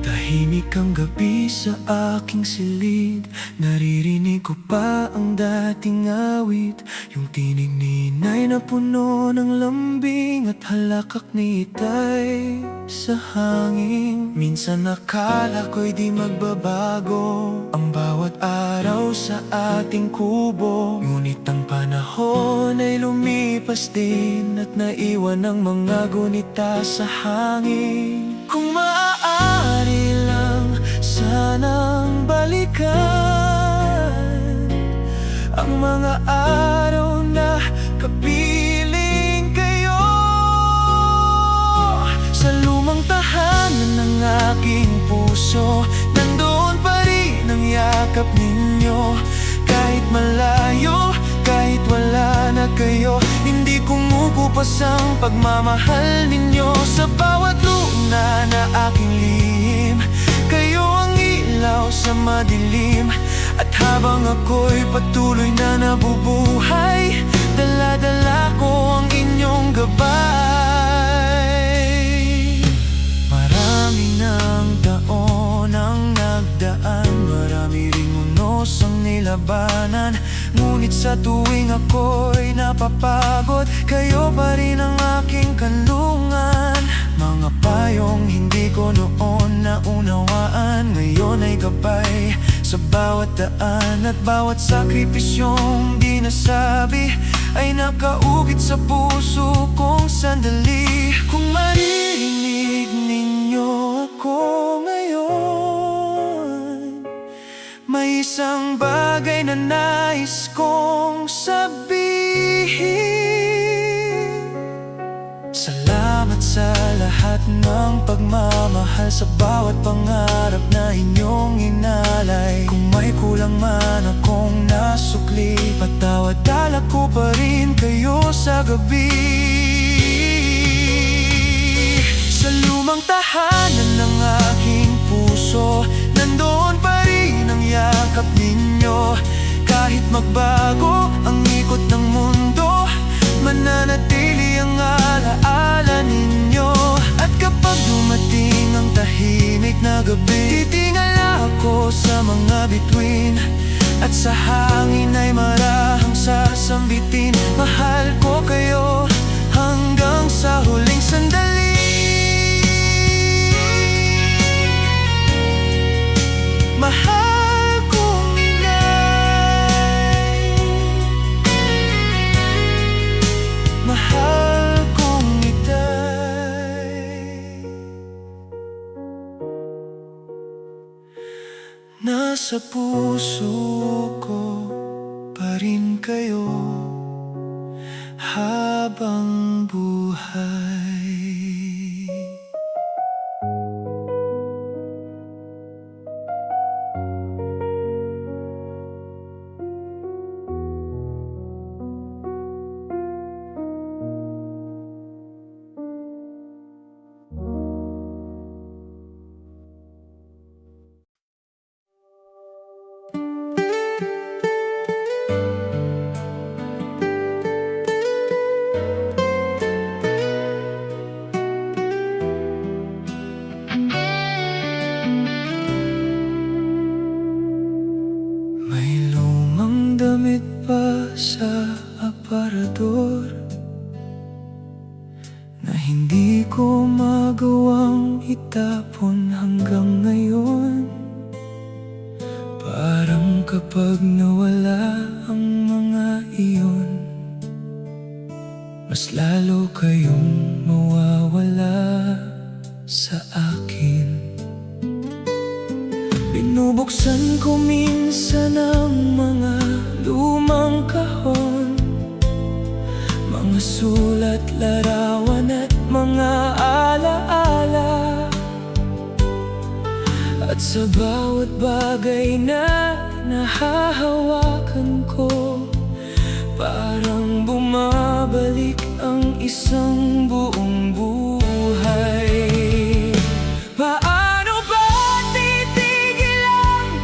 Tahimik ang gabi sa aking silid, naririnig ko pa ang dating awit. Yung tinig ni inay na puno ng lambing at halakak ni itay sa hangin. Minsan akala ko'y di magbabago ang bawat araw sa ating kubo, ngunit ang panahon ay lumipas din at naiwan ang mga gunita sa hangin. Kung maaari lang sanang balikan ang mga araw na kapiling kayo sa lumang tahanan ng aking puso. Nandoon pa rin ang yakap ninyo, kahit malayo, kahit wala na kayo. Hindi kumukupas ang pagmamahal ninyo sa bawat luna na aking lihim. Kayo ang ilaw sa madilim, at habang ako'y patuloy na nabubuhay, dala-dala ko ang inyong gabay. Marami ng taon ang nagdaan, marami ring unos ang nilabanan, ngunit sa tuwing ako'y napapagod, kayo pa rin ang aking kanlungan. Mga payong hindi ko noon naunawaan, ngayon ay gabay sa bawat daan. At bawat sakripisyong di nasabi ay nakaukit sa puso kong sandali. Kung maririnig ninyo ako ngayon, may isang bagay na nais kong sabihin. Salamat sa lahat ng pagmamahal, sa bawat pangarap na inyong inalay. Kung may kulang man akong nasukli, patawad, dala ko pa rin kayo sa gabi. Sa lumang tahanan ng aking puso, nandoon pa rin ang yakap ninyo. Kahit magbago ang ikot ng mundo, mananatili ang alaala ninyo. At kapag dumating ang tahimik na gabi, titingala ako sa mga bituin, at sa hangin ay marahang sasambitin. Mahal ko kayo hanggang sa huling sandali. Mahal kong inay, mahal kong itay. Nasa puso ko pa rin kayo habang buhay. Damit pa sa aparador na hindi ko magawang itapon hanggang ngayon. Parang kapag nawala ang mga iyon, mas lalo kayong mawawala sa akin. Binubuksan ko minsan ang mga lumang kahon, mga sulat, larawan at mga alaala. At sa bawat bagay na nahahawakan ko, parang bumabalik ang isang buong buhay. Paano ba titigil ang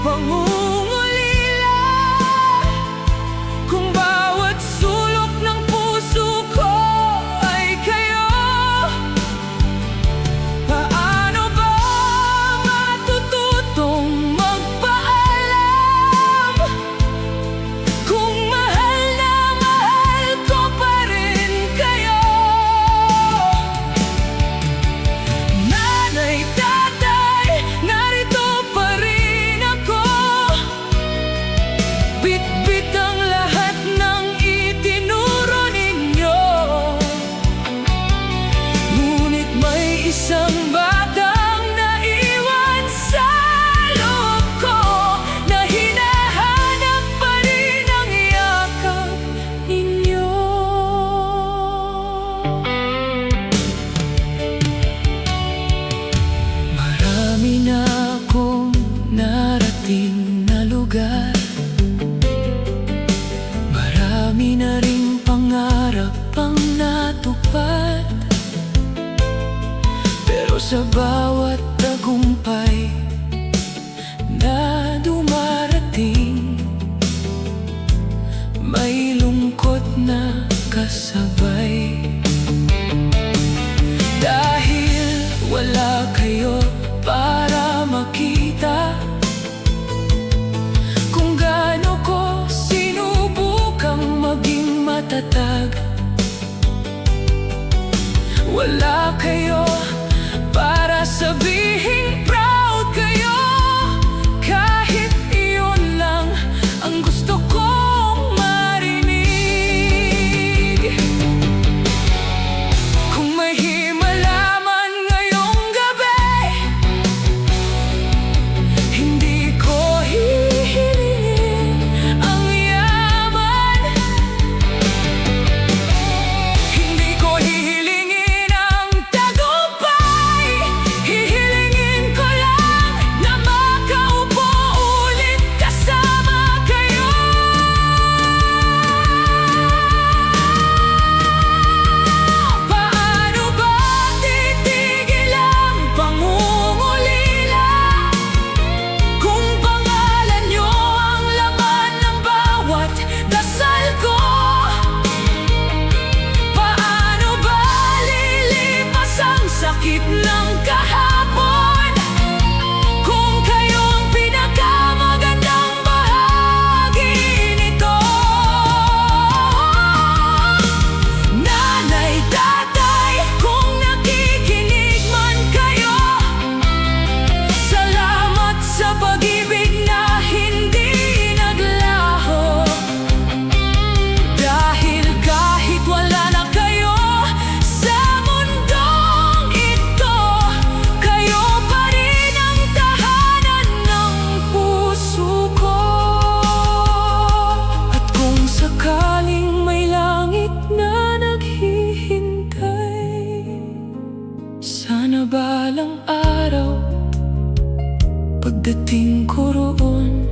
pagdating ko roon,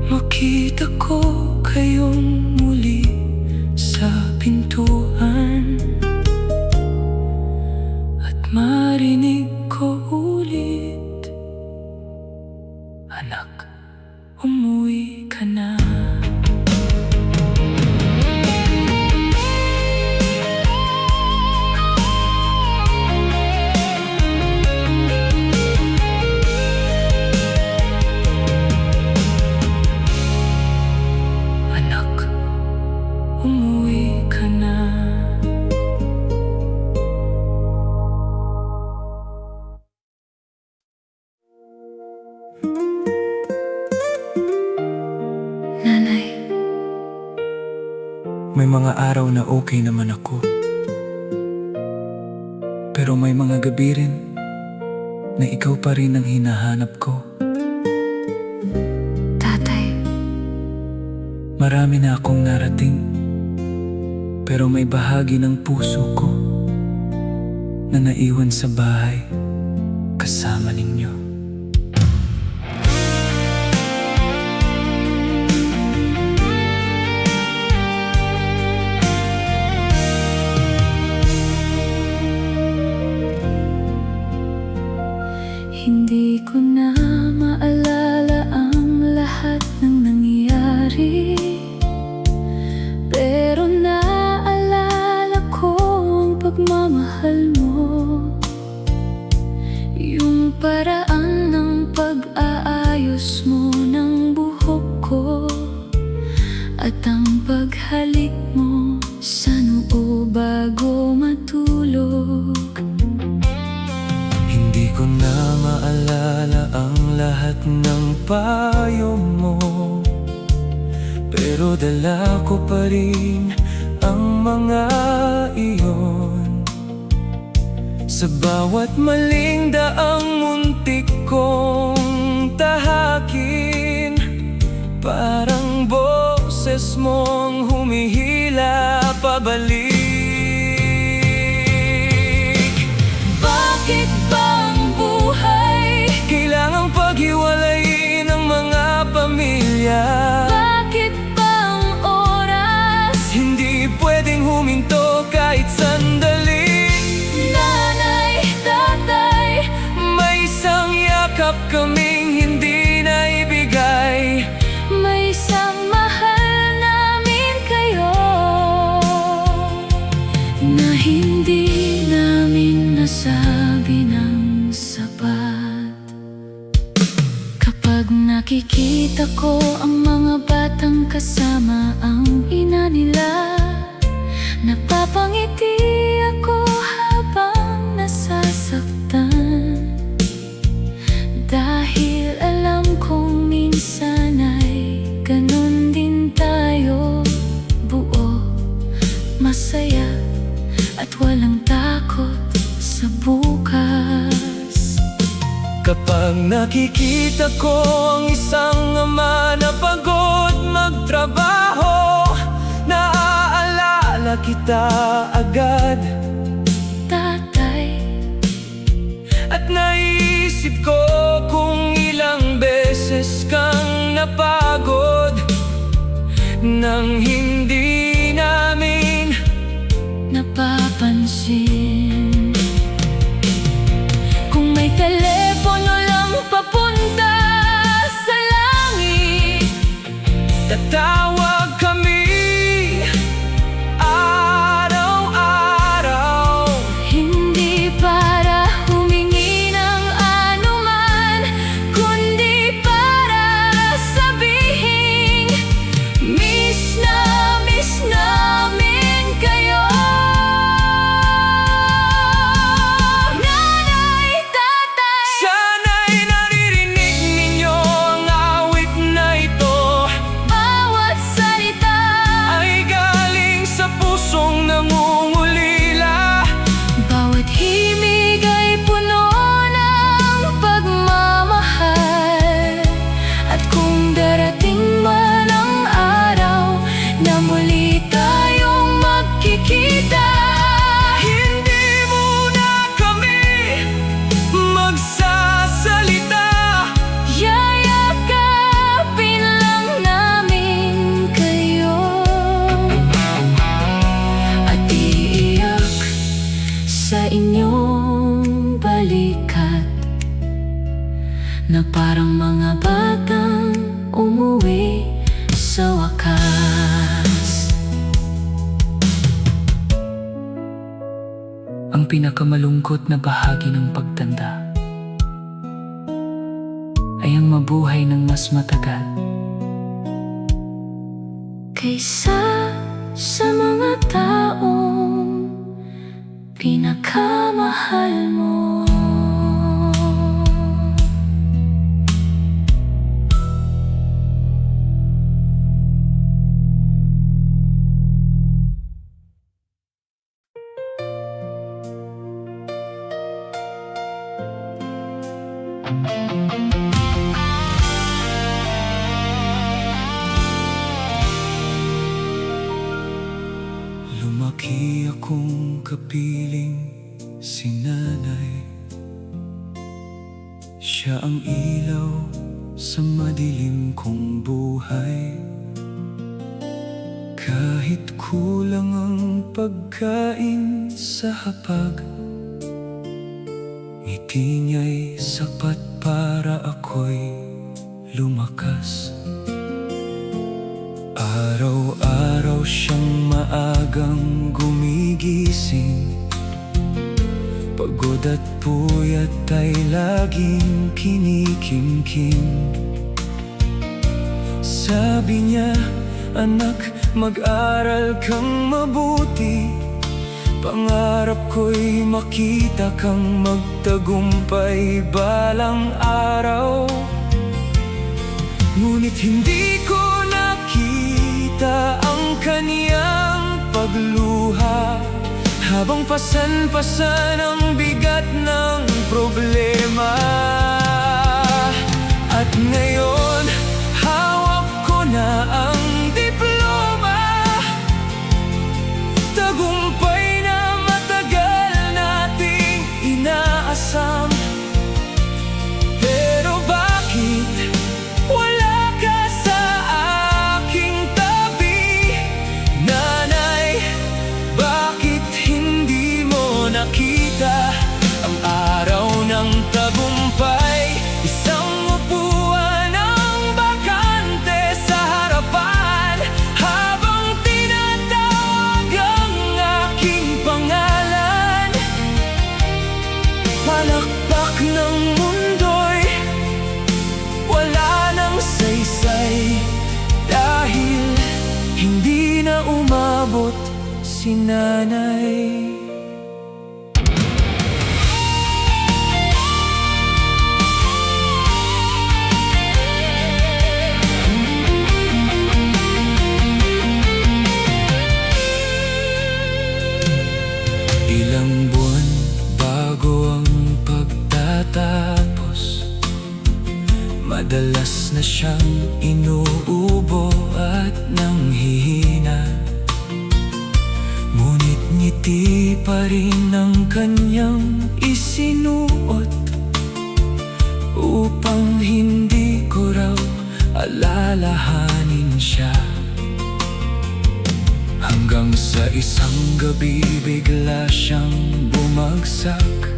makita ko kayong muli sa pintuan, at marinig ko ulit, "Anak, umuwi ka na." Anak, umuwi ka na. Nanay, May mga araw na okay naman ako, pero may mga gabi rin na ikaw pa rin ang hinahanap ko. tatay, Marami na akong narating, pero may bahagi ng puso ko na naiwan sa bahay kasama ninyo. hindi ko na maalala ang lahat ng nangyari, pero naalala ko ang pagmamahal mo, yung paraan ng pag-aayos mo ng buhok ko, at ang paghalik mo sa noo bago matulog. Hindi ko na maalala ang lahat ng payo mo, pero dala ko pa rin ang mga iyon. Sa bawat maling daang muntik kong tahakin, parang boses mong humihila pabalik. Bakit ba ang buhay kailangang paghiwalayin ng mga pamilya? Bakit ba ang oras Hindi pwedeng huminto kahit sandali. nanay, tatay, May isang yakap kaming hindi naibigay. may isang mahal namin kayo na hindi namin nasabi ng sapat. Kapag nakikita ko ang mga batang kasama ang ina nila, napapangiti ako habang nasasaktan, dahil alam kong minsan ay ganun din tayo, buo, masaya, at walang takot sa bukas. Kapag nakikita ko ang isang ama na pagod magtrabaho, naaalala kita agad. Tatay, At naisip ko kung ilang beses kang napagod nang hindi namin napapansin. Kung may telepono lang papunta sa langit, tatawag kami araw-araw. hindi para humingi ng anuman, kundi para sabihin, miss na miss namin kayo. na parang mga batang umuwi sa wakas. Ang pinakamalungkot na bahagi ng pagtanda ay ang mabuhay ng mas matagal Kaysa sa mga taong pinakamahal mo. Lumaki akong kapiling si nanay. Siya ang ilaw sa madilim kong buhay. Kahit kulang ang pagkain sa hapag, ngiti niya'y sapat para ako'y lumakas. Araw-araw siyang maagang gumigising, pagod at puyat ay laging kinikimkim. Sabi niya, anak, mag-aral kang mabuti. Pangarap ko'y makita kang magtagumpay balang araw. Ngunit hindi ko nakita ang kaniyang pagluha, habang pasan-pasan ang bigat ng problema. At ngayon, hawak ko na ang diploma, tagumpay na matagal nating inaasam. Pero bakit wala ka sa aking tabi? Nanay, bakit hindi mo nakita ang araw ng tagumpay? Isang upuan ang bakante sa harapan, habang tinatawag ang aking pangalan. Palakpak ng mundo'y wala nang saysay, dahil hindi na umabot si nanay. Ilang buwan bago ang pagtatapos, madalas na siyang inuubo at nanghihina. Ngunit ngiti pa rin ang kanyang isinuot, upang hindi ko raw alalahanin siya. Hanggang sa isang gabi bigla siyang bumagsak.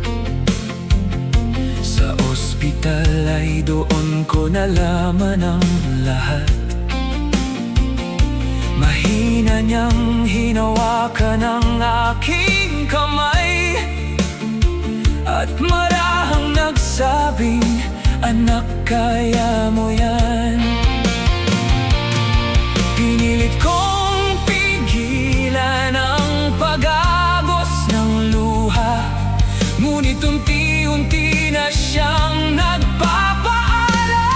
Sa ospital ay doon ko nalaman ang lahat. Mahina niyang hinawakan ang aking kamay, at marahang nagsabing, anak, kaya mo yan. Pinilit kong pigilan ang pag-agos ng luha, ngunit unti-unti na siyang nagpapaalam.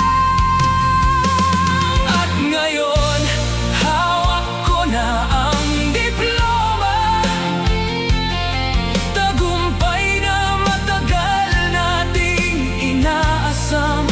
At ngayon, hawak ko na ang diploma, tagumpay na matagal nating inaasam.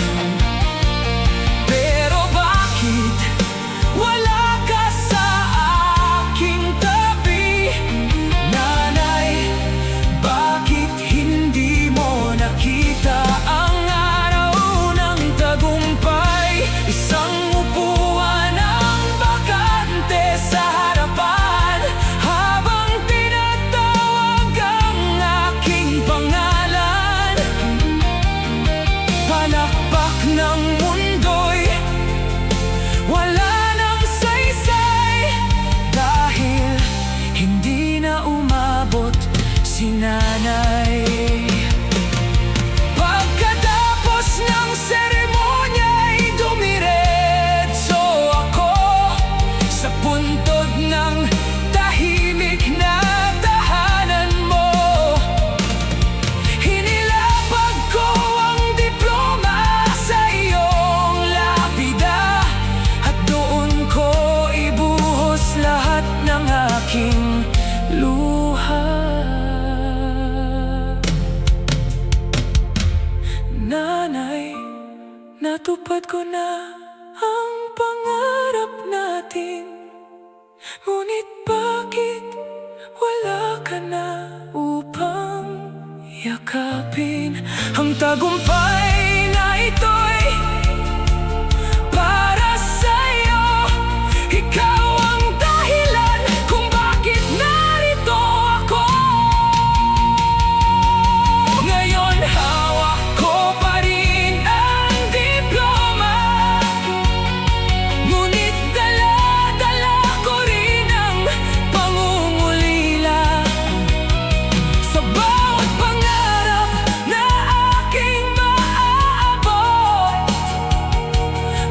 natupad ko na ang pangarap natin. Ngunit bakit wala ka na upang yakapin ang tagumpay na ito'y para sa'yo. Ikaw ang dahilan kung bakit narito ako. Ngayon hawak ko pa rin ang diploma, ngunit dala-dala ko rin ang pangungulila. Sa bawat pangarap na aking maaabot,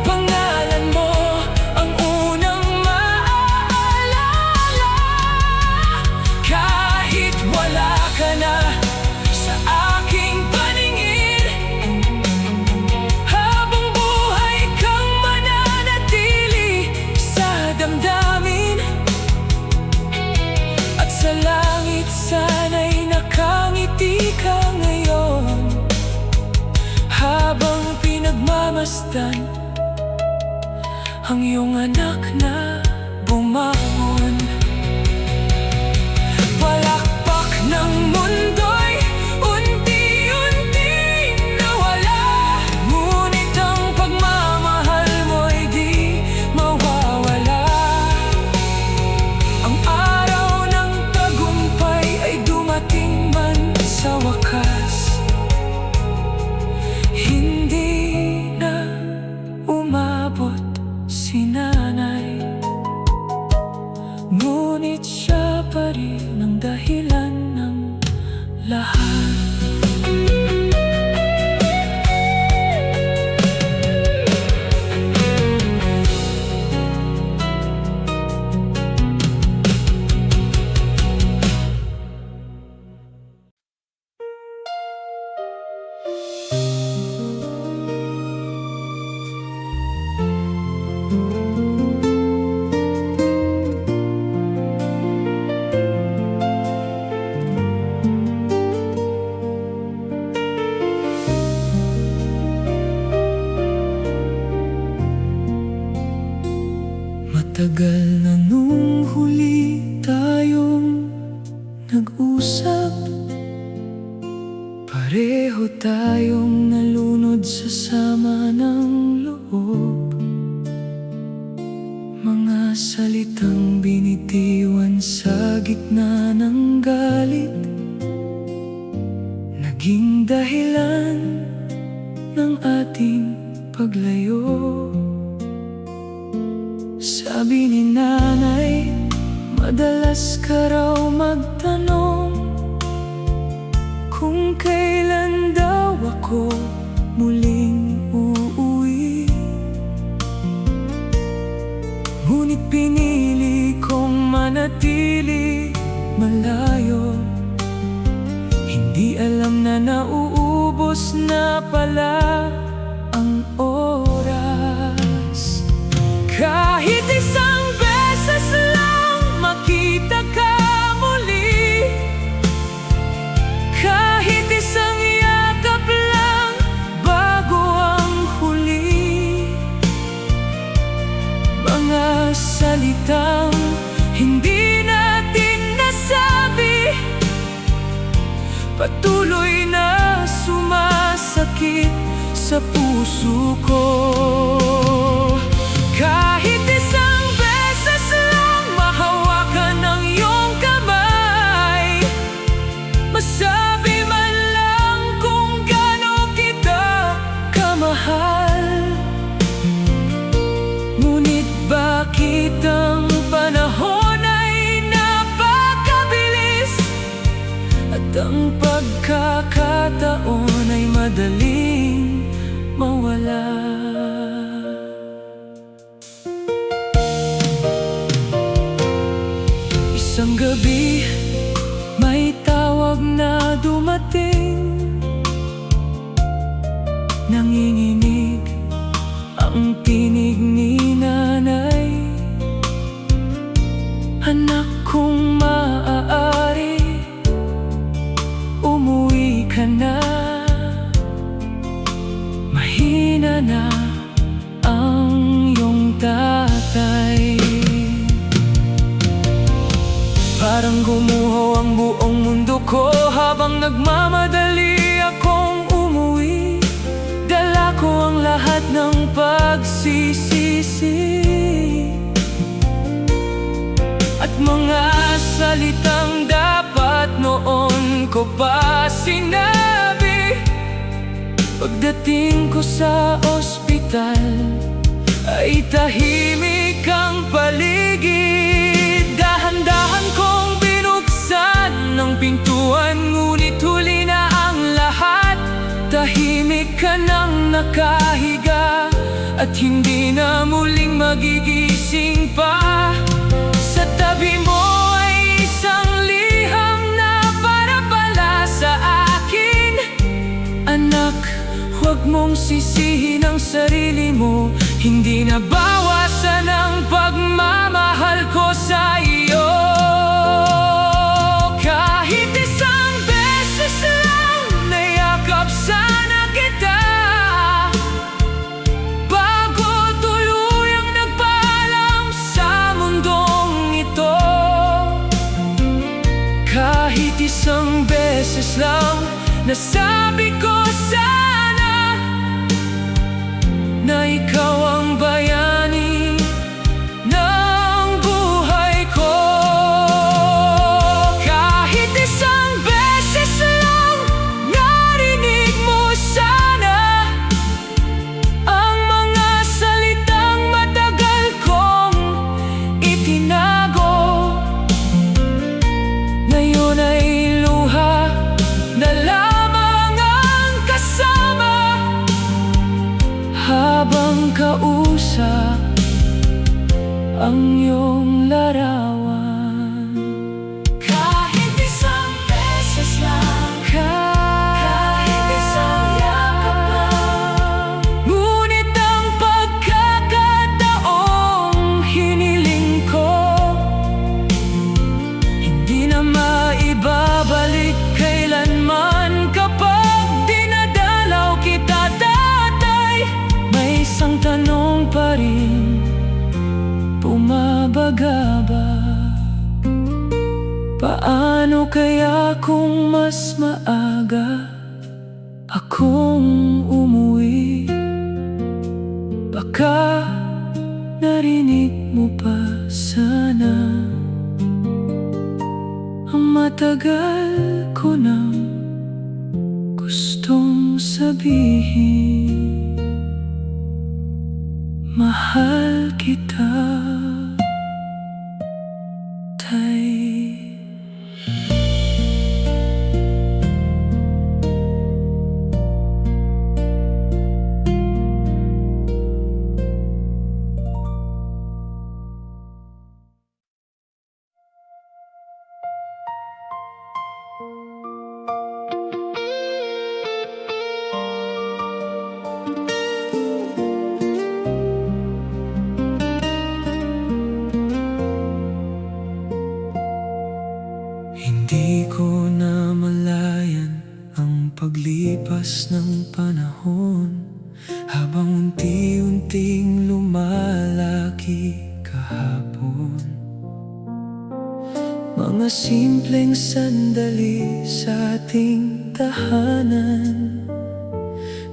pangalan mo ang unang maaalala. Kahit wala ka na sa aking paningin, habang buhay kang mananatili sa damdamin. At sa langit sana'y nakangiti ka ngayon, habang pinagmamasdan ang iyong anak na bumangon. Palakpak ng mundo'y unti-unting nawala, ngunit ang pagmamahal mo'y di mawawala. Ang araw ng tagumpay ay dumating man sa wakas. Hindi na umabot si nanay, ngunit siya pa rin ang dahilan ng lahat. Matagal na nung huli tayong nag-usap, pareho tayong nalunod sa sama ng loob. Mga salitang binitiwan sa gitna ng galit, naging dahilan ng ating paglayo. Sabi ni nanay, madalas ka raw magtanong kung kailan daw ako muling uuwi. Ngunit pinili kong manatili malayo, hindi alam na nauubos na pala ang oras. Kahit isang beses lang makita ka muli, kahit isang yakap lang bago ang huli, mga salitang hindi natin nasabi, patuloy na sumasakit sa puso ko. Kahit isang beses lang mahawakan ang iyong kamay, masabi man lang kung gaano kita kamahal. Ngunit bakit ang panahon ay napakabilis, at ang pagkakataon ay madaling mawala. Isang gabi, may tawag na dumating. Nanginginig ang tinig ni nanay. Anak, kung maaari, umuwi ka na. Mahina na ang iyong tatay. Parang gumuho ang buong mundo ko habang nagmamadali akong umuwi. Dala ko ang lahat ng pagsisisi at mga salitang dapat noon ko pa sinabi. Pagdating ko sa ospital ay tahimik ang paligid. Dahan-dahan kong binuksan ng pintuan, ngunit huli na ang lahat. Tahimik ka nang nakahiga at hindi na muling magigising pa. Sa tabi mo ay isang liham na para pala sa akin. Anak, huwag mong sisihin ang sarili mo, hindi na bawasan ang pagmamahal ko sa iyo. Kahit isang beses lang nayakap sana kita, bago tuluyang nagpaalam sa mundong ito. Kahit isang beses lang nasabi ko sana na ikaw ang bayani ng buhay ko. Kahit isang beses lang narinig mo sana ang mga salitang matagal kong itinago. Ngayon ay luha na lamang ang kasama habang kausap ang iyong larawan. Kahit isang beses lang, kahit isang yakap lang, ngunit ang pagkakataong hiniling ko hindi na maibabalik kailanman. Kapag dinadalaw kita, tatay, may isang tanong pa rin bumabagabag. Paano kaya kung mas maaga akong umuwi? Baka narinig mo pa sana ang matagal ko nang gustong sabihin. Mahal kita, tay. Hindi ko na malayan ang paglipas ng panahon, habang unti-unting lumalaki kahapon. Mga simpleng sandali sa ating tahanan,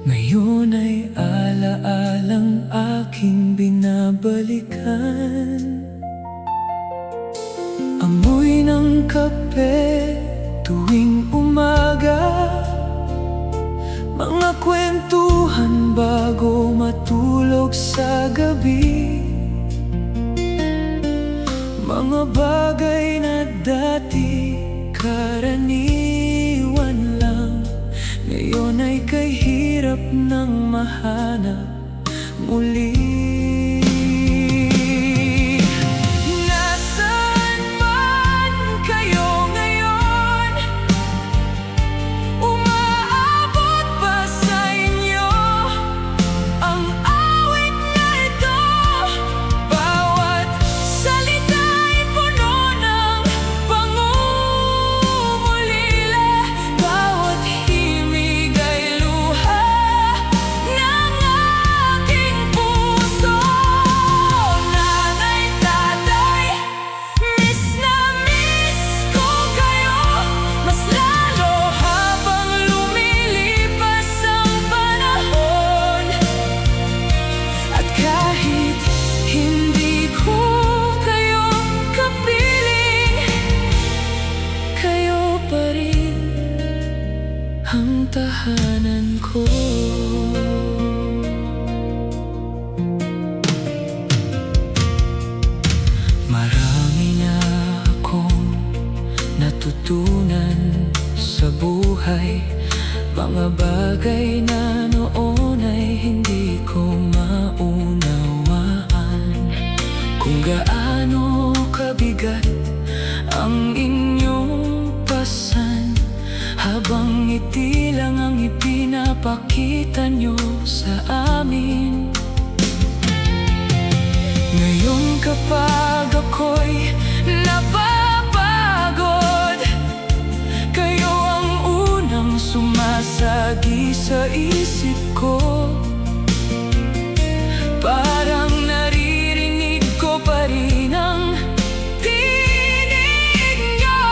ngayon ay ala-alang aking binabalikan. Amoy ng kape tuwing umaga, mga kwentuhan bago matulog sa gabi, mga bagay na dati karaniwan lang, ngayon ay kahirap nang mahanap muli. ipakita nyo sa amin. Ngayon kapag ako'y napapagod, kayo ang unang sumasagi sa isip ko. Parang naririnig ko pa rin ang tinig nyo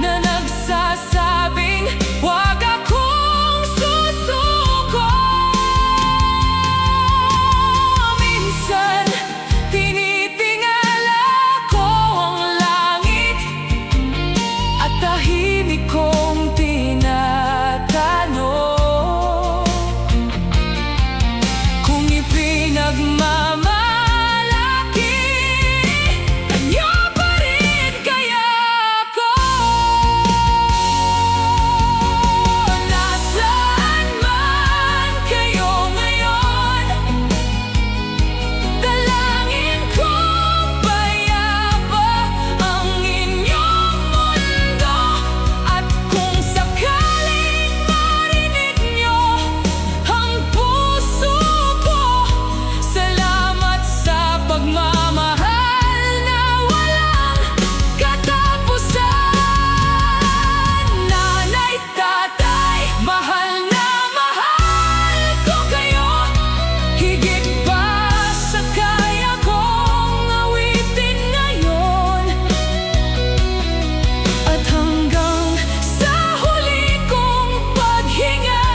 na nagsasabing huwag akong susuko. Minsan tinitingala ko ang langit at tahimik kong tinatanong kung ipinagmamalaki niyo pa rin kaya ako. Nasaan man kayo ngayon, dalangin kong payapa ang inyong mundo. At kung sakaling marinig niyo ang puso ko, salamat sa pagmamahal na walang katapusan. Nanay, tatay, mahal na mahal ko kayo, higit pa sa kaya kong awitin ngayon. At hanggang sa huli kong paghinga,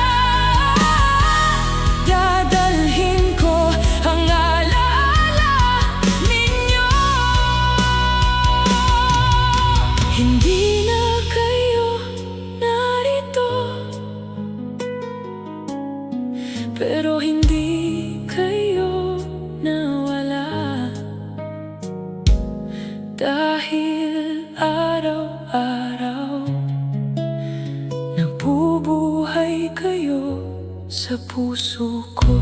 dadalhin ko ang alaala ninyo. Hindi na kayo narito, pero hindi kayo nawala. Dahil araw-araw nabubuhay kayo sa puso ko.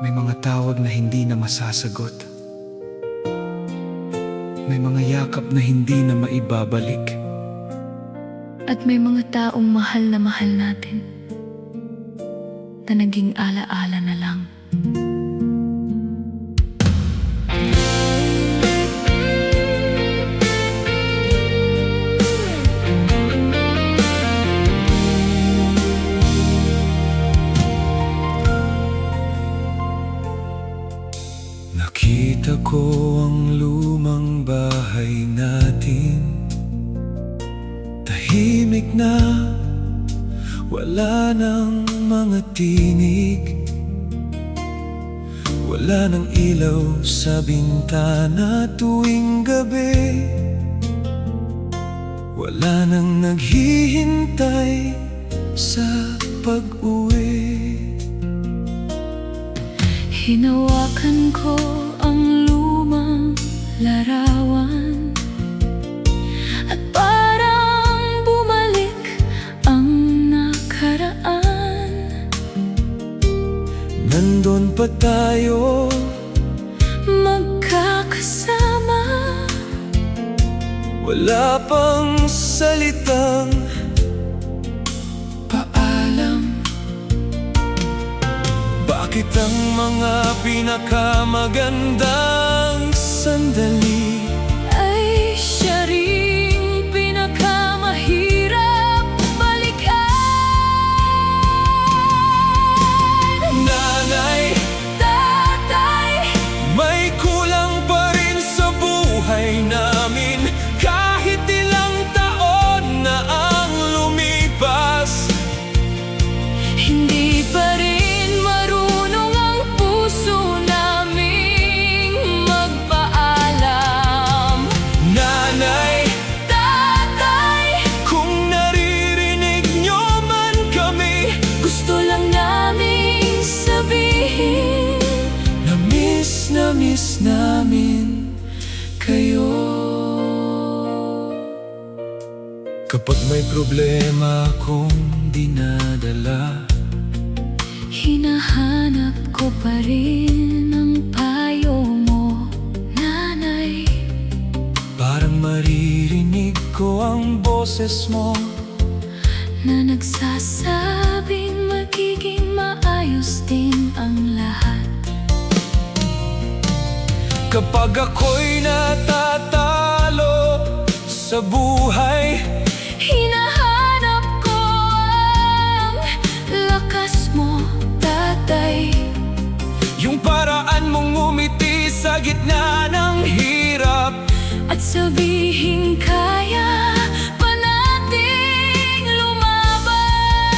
May mga tawag na hindi na masasagot. May mga yakap na hindi na maibabalik. At may mga taong mahal natin na naging alaala na lang. Nakita ko ang lumang bahay natin, tahimik na, wala nang mga tinig, wala nang ilaw sa bintana tuwing gabi, wala nang naghihintay sa pag-uwi. Hinawakan ko ang lumang larawan at parang bumalik ang nakaraan. Nandun pa tayo, magkakasama, wala pang salitang paalam. Bakit ang mga pinakamagandang sandali ay siya ring pinakamahirap balikan? Nanay, Tatay, may kulang pa rin sa buhay namin. Kahit ilang taon na ang lumipas, hindi pa rin marunong ang puso naming magpaalam. Nanay, Tatay, kung naririnig nyo man kami, gusto lang naming sabihin na miss namin kayo. Kapag may problema akong dinadala, hinahanap ko pa rin ang payo mo, nanay. parang maririnig ko ang boses mo Na nagsasabing magiging maayos din ang lahat. kapag ako'y natatalo sa buhay. Hinahanap ko ang lakas mo, tatay. Yung paraan mong ngumiti sa gitna ng hirap, At sabihin kaya pa nating lumaban.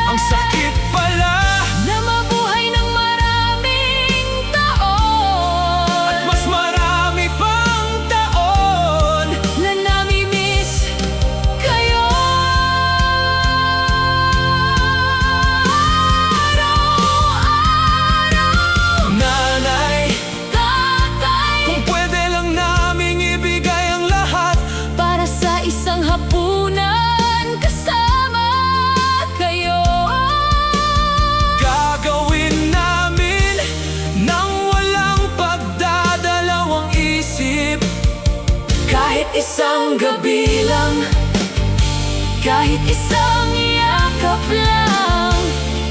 ang sakit pala Na mabuhay ng maraming taon, at mas marami pang taon. na nami-miss kayo. Araw-araw, Nanay, tatay, kung pwede lang naming ibigay ang lahat, para sa isang hapunan kasama kayo. gagawin namin nang walang pagdadalawang isip. Kahit isang gabi lang, kahit isang yakap lang,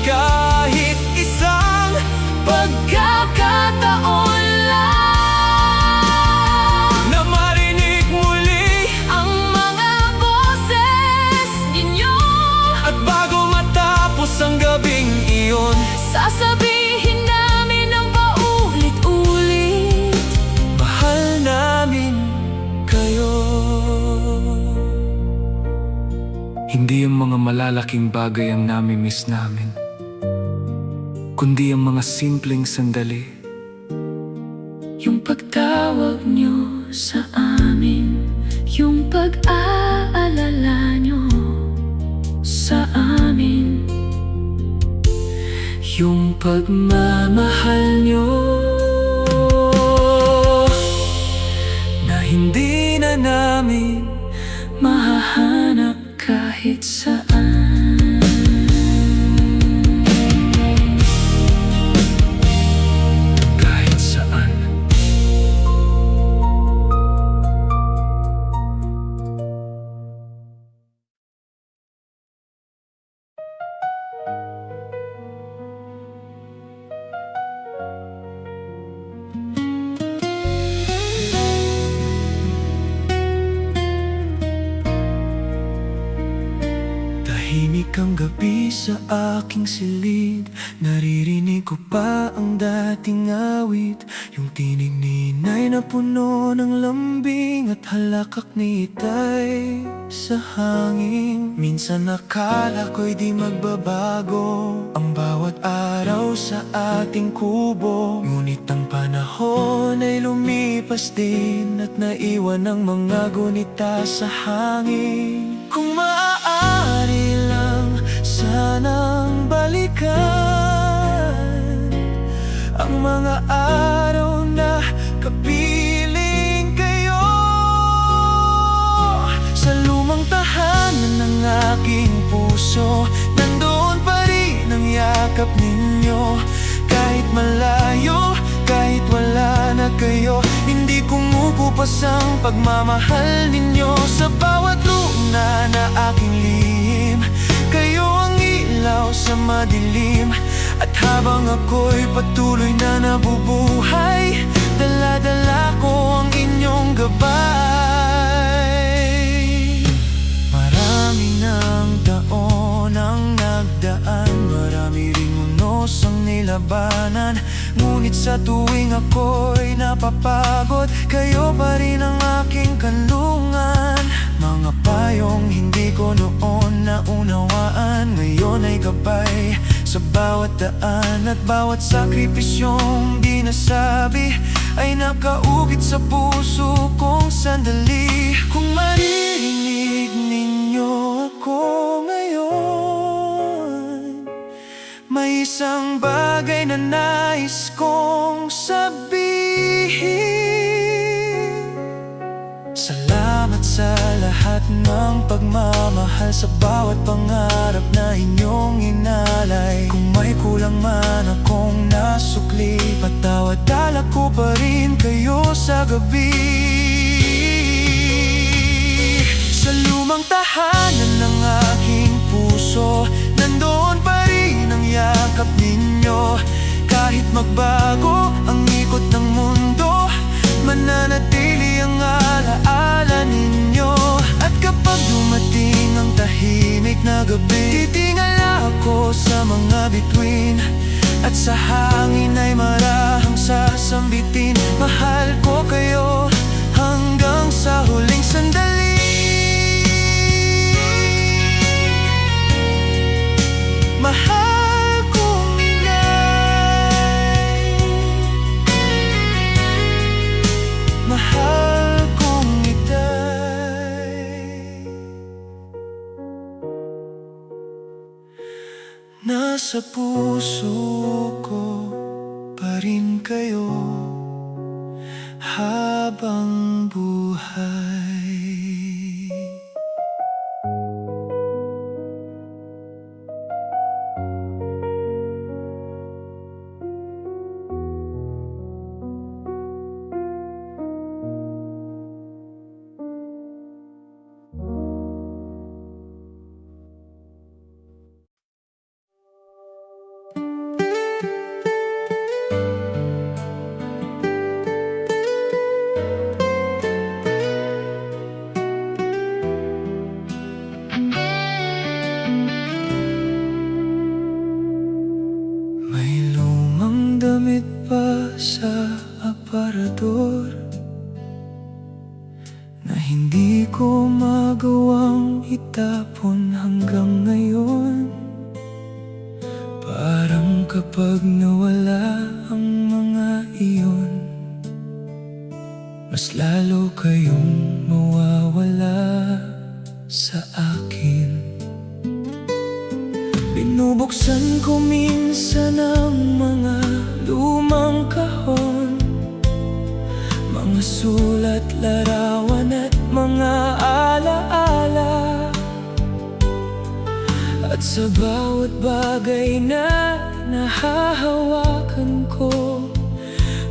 Kahit isang pagkakataon lang, na marinig muli, ang mga boses ninyo. at bago matapos ang gabing iyon, Sasabihin namin ng paulit-ulit, mahal namin kayo. Hindi ang mga malalaking bagay ang nami-miss namin, kundi ang mga simpleng sandali. yung pagtawag nyo sa amin, yung pag-aalala nyo sa amin, Yung pagmamahal nyo na hindi na namin mahahanap kahit saan. kahit saan. Tahimik ang gabi sa aking silid, naririnig ko pa ang dating awit. Yung tinig ni inay na puno ng lambing at halakak ni itay sa hangin. Minsan akala ko'y di magbabago ang bawat araw sa ating kubo, ngunit ang panahon ay lumipas din at naiwan ang mga gunita sa hangin. Kung maaari lang sanang balikan ang mga araw na kapiling kayo sa lumang tahanan ng aking puso. Nandoon pa rin ang yakap ninyo, kahit malayo, kahit wala na kayo. Hindi kumukupas ang pagmamahal ninyo sa bawat luna na aking lihim. Kayo ang ilaw sa madilim, at habang ako'y patuloy na nabubuhay, dala-dala ko ang inyong gabay. Marami ng taon ang nagdaan, marami ring unos ang nilabanan, ngunit sa tuwing ako'y napapagod, kayo pa rin ang aking kanlungan. Mga payong hindi ko noon naunawaan, ngayon ay gabay sa bawat daan. At bawat sakripisyong di nasabi ay nakaukit sa puso kong sandali. Kung maririnig ninyo ako ngayon, may isang bagay na nais kong sabihin. Salamat sa lahat lahat ng pagmamahal sa bawat pangarap na inyong inalay. Kung may kulang man akong nasukli, patawad dala ko pa rin kayo sa gabi. Sa lumang tahanan ng aking puso, nandoon pa rin ang yakap ninyo. Kahit magbago ang ikot ng mundo, mananatili ang alaala ninyo. At kapag dumating ang tahimik na gabi, titingala ako sa mga bituin, at sa hangin ay marahang sasambitin, mahal ko kayo hanggang sa huling sandali. Mahal kong inay, mahal kong itay, nasa puso ko pa rin kayo habang buhay. Damit pa sa aparador na hindi ko magawang itapon hanggang ngayon. Parang kapag nawala ang mga iyon, mas lalo kayong mawawala sa akin. Binubuksan ko minsan ang mga lumang kahon, mga sulat, larawan at mga alaala. At sa bawat bagay na nahahawakan ko,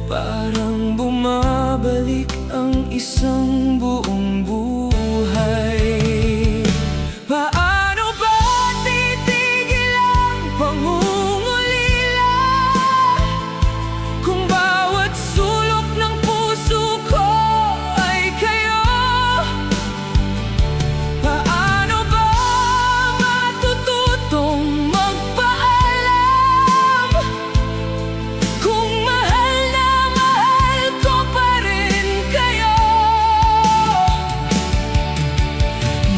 parang bumabalik ang isang buong buhay. Paano ba titigil ang pangungulila kung bawat sulok ng puso ko ay kayo? Paano ba matututong magpaalam kung mahal na mahal ko pa rin kayo?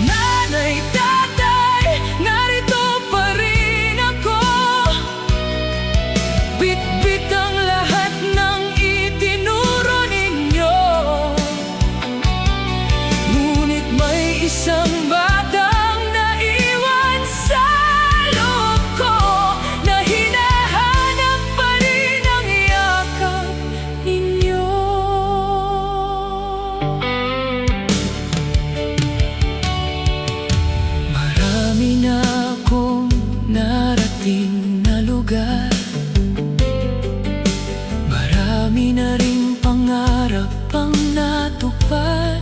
Nanay, tatay, narito pa rin ako. Bit-bit ang lahat ng itinuro ninyo. Ngunit may isang batang naiwan sa loob ko, na hinahanap pa rin ang yakap ninyo. Marami na akong narating na lugar, marami na ring pangarap ang natupad.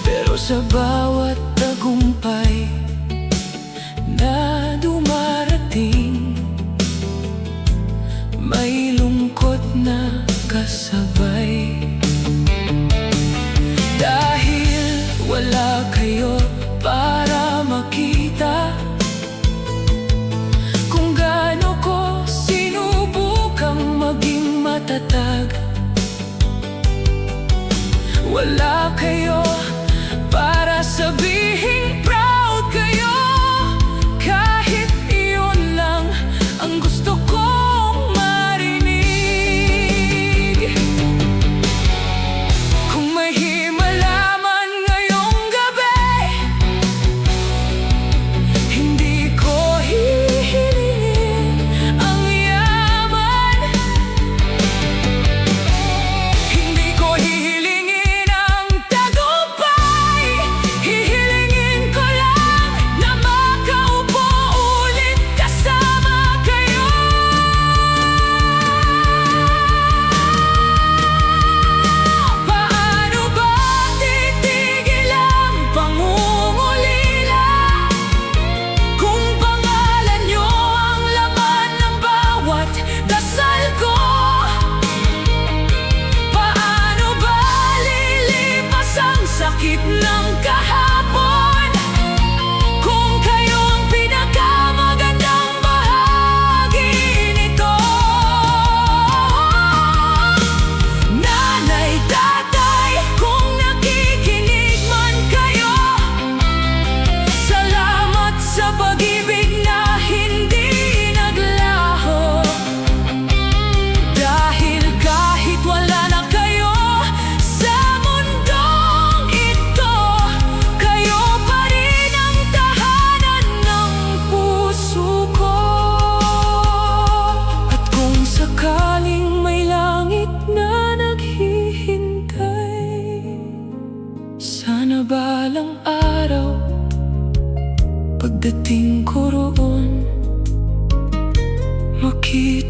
Pero sa bawat tagumpay na dumarating, may lungkot na kasabay. Dahil wala kayo para makita kung gaano ko sinubukang maging matatag. Wala kayo para sabihing proud kayo, kahit iyon lang ang gusto kong marinig. Kung may himala man ngayong gabi, hindi ko hihilingin ang yaman, hindi ko hihilingin ang tagumpay.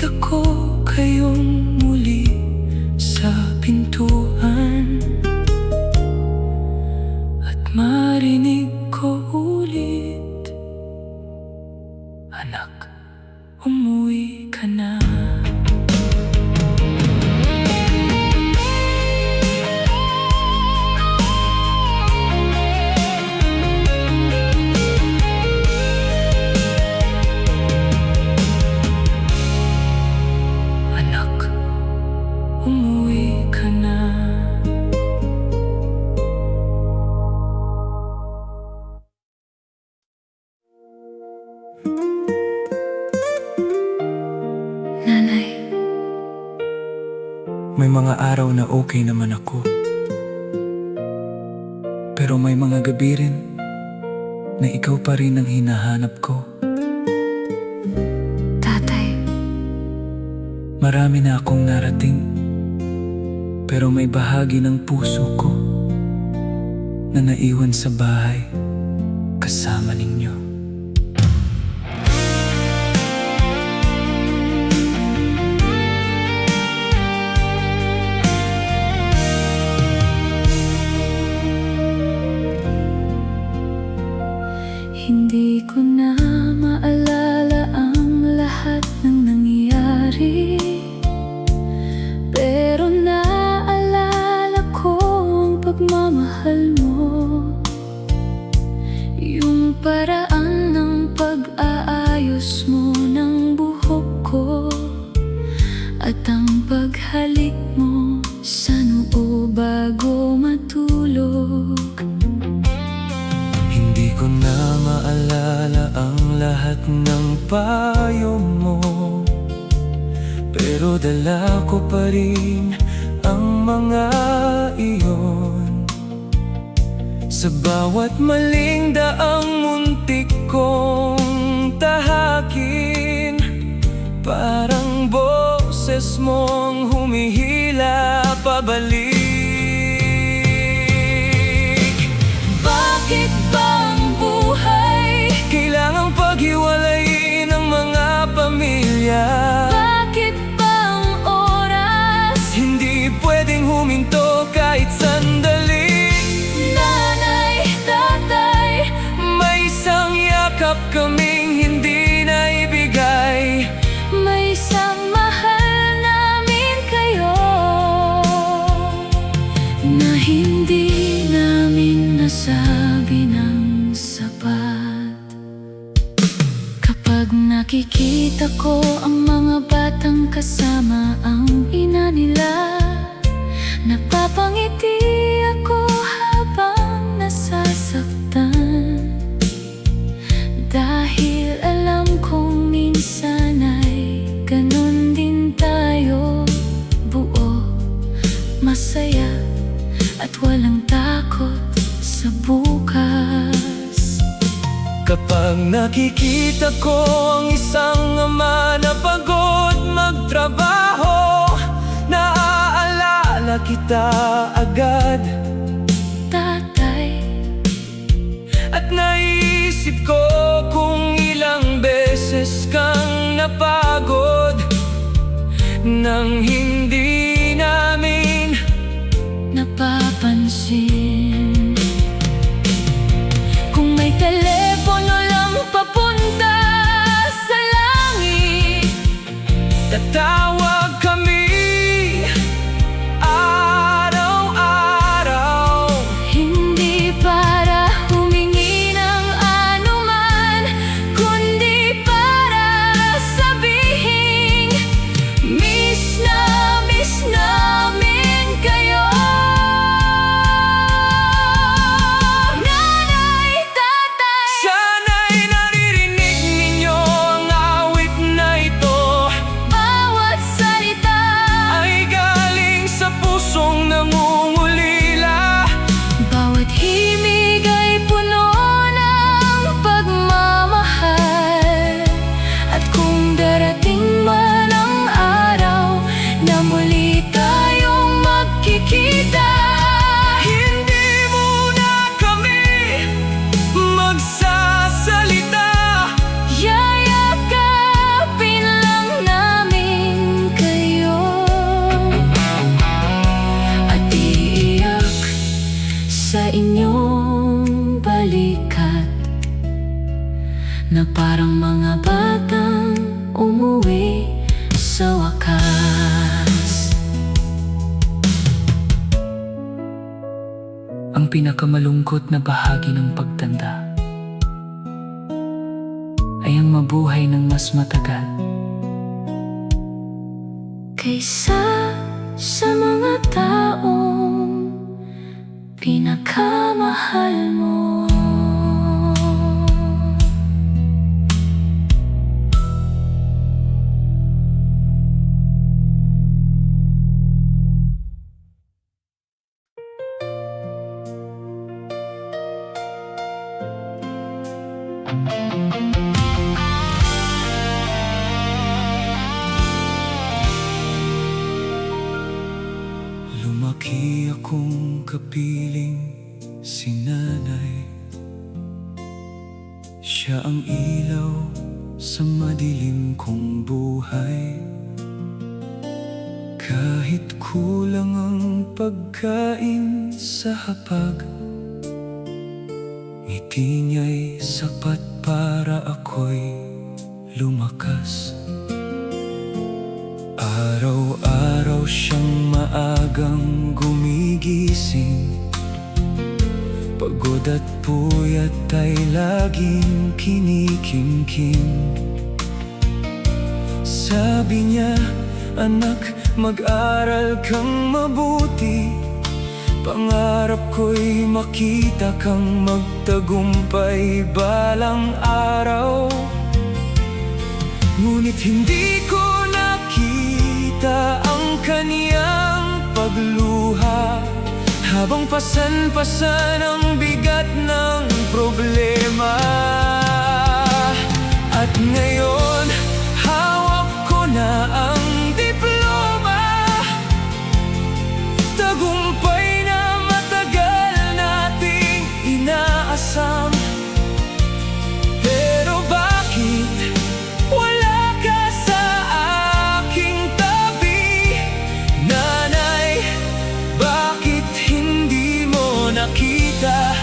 makita ko kayong muli sa pintuan at marinig ko ulit, anak, umuwi ka na. Anak, umuwi ka na. Nanay, May mga araw na okay naman ako, pero may mga gabi rin na ikaw pa rin ang hinahanap ko. tatay, Marami na akong narating, pero may bahagi ng puso ko na naiwan sa bahay kasama ninyo. hindi ko na maalala ang lahat ng nangyari, pero naalala ko ang pagmamahal mo, yung paraan ng pag-aayos mo ng buhok ko, at ang paghalik mo sa noo bago matulog. Hindi ko na maalala ang lahat ng payo mo, pero dala ko pa rin ang mga iyon. Sa bawat maling daang muntik kong tahakin, parang boses mong humihila pabalik. Bakit bang buhay kailangang paghiwalayin ng mga pamilya? Bakit bang oras hindi pwedeng huminto kahit sandali? Nanay, tatay, may isang yakap kaming hindi naibigay, may isang mahal namin kayo na hindi namin nasabi ng sapat. Kapag nakikita ko ang mga batang kasama ang ina nila, napapangiti ako habang nasasaktan, dahil alam kong minsan ay ganun din tayo, buo, masaya at walang takot sa bukas. Kapag nakikita ko ang isang ama na pagod magtrabaho, naaalala kita agad, tatay. At naisip ko kung ilang beses kang napagod nang hindi namin napapansin. Kung may telepono lang papunta sa langit, tatawag kami araw-araw. Hindi para humingi ng anuman, kundi para sabihin miss na pinakamalungkot na bahagi ng pagtanda ay ang mabuhay ng mas matagal Kaysa sa mga taong pinakamahal mo. Lumaki akong kapiling si nanay. Siya ang ilaw sa madilim kong buhay. Kahit kulang ang pagkain sa hapag, ngiti niya'y sapat para ako'y lumakas. Araw-araw siyang maagang gumigising, pagod at puyat ay laging kinikimkim. Sabi niya, anak, mag-aral kang mabuti. Pangarap ko'y makita kang magtagumpay balang araw. Ngunit hindi ko nakita ang kaniyang pagluha, habang pasan-pasan ang bigat ng problema. At ngayon, hawak ko na ang diploma, tagumpay na matagal nating inaasam. Pero bakit wala ka sa aking tabi? Nanay, bakit hindi mo nakita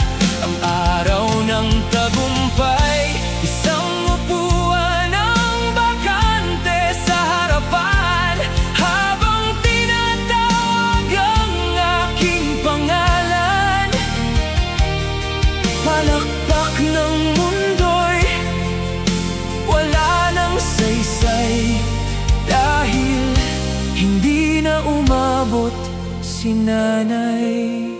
ang araw ng tagumpay? Isang upuan ang bakante sa harapan, habang tinatawag ang aking pangalan. Palakpak ng mundo'y wala nang saysay, dahil hindi na umabot si nanay.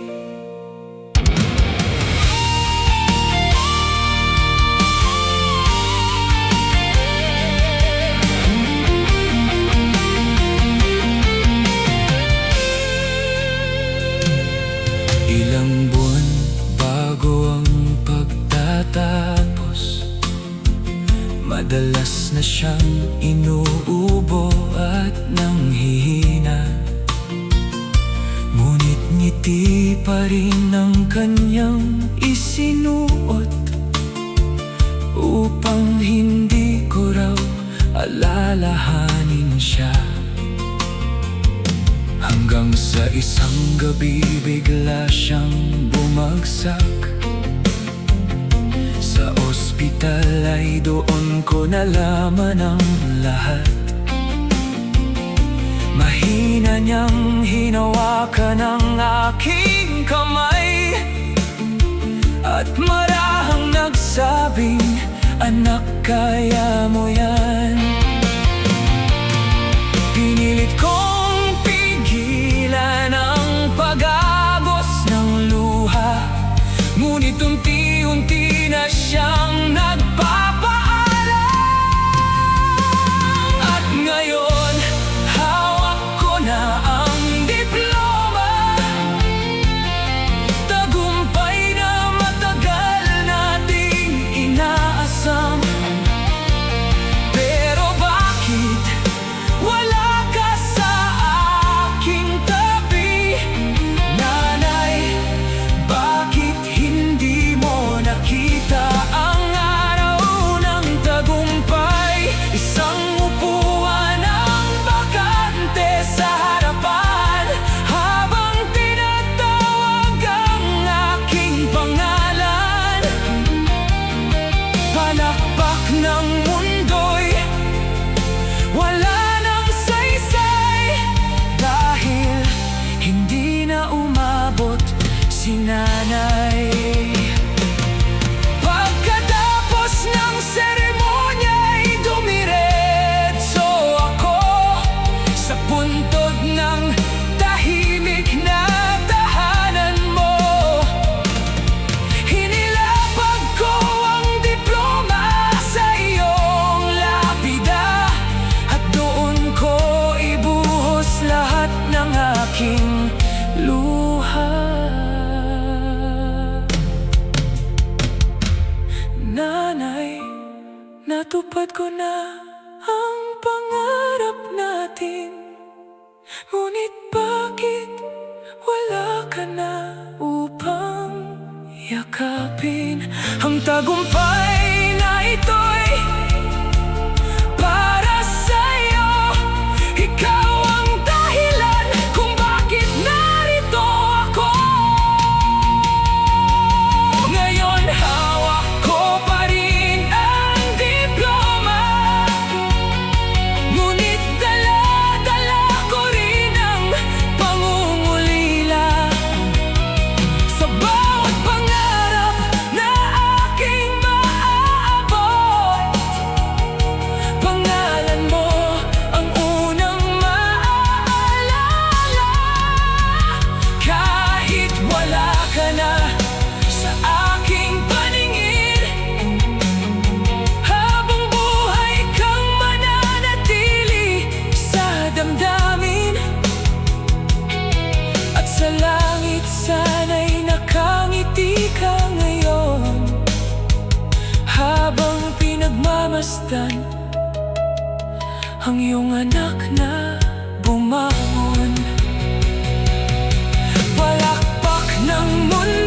Ilang buwan bago ang pagtatapos, madalas na siyang inuubo at nanghihina. Ngunit ngiti pa rin ang kanyang isinuot, upang hindi ko raw alalahanin siya. Hanggang sa isang gabi bigla siyang bumagsak. Sa ospital ay doon ko nalaman ang lahat. Mahina niyang hinawakan ang aking kamay, at marahang nagsabing, anak, kaya mo yan. Pinilit kong pigilan ang pag-agos ng luha, ngunit unti-unti na siyang nagpapaalam. At ngayon, hawak ko na ang diploma, tagumpay na matagal nating inaasam. Natupad ko na ang pangarap natin, ngunit bakit wala ka na upang yakapin? Ang tagumpay na ito'y para sa'yo. Ikaw ang dahilan kung bakit narito ako. Ngayon hawak ko pa rin ang diploma, ngunit dala-dala ko rin ang pangungulila. Sa bawat pangarap na aking maaabot, pangalan mo ang unang maaalala. Kahit wala ka na sa aking paningin, habang buhay kang mananatili sa damdamin. At sa langit sana'y nakangiti ka ngayon, habang pinagmamasdan ang iyong anak na bumangon. Palakpak ng mundo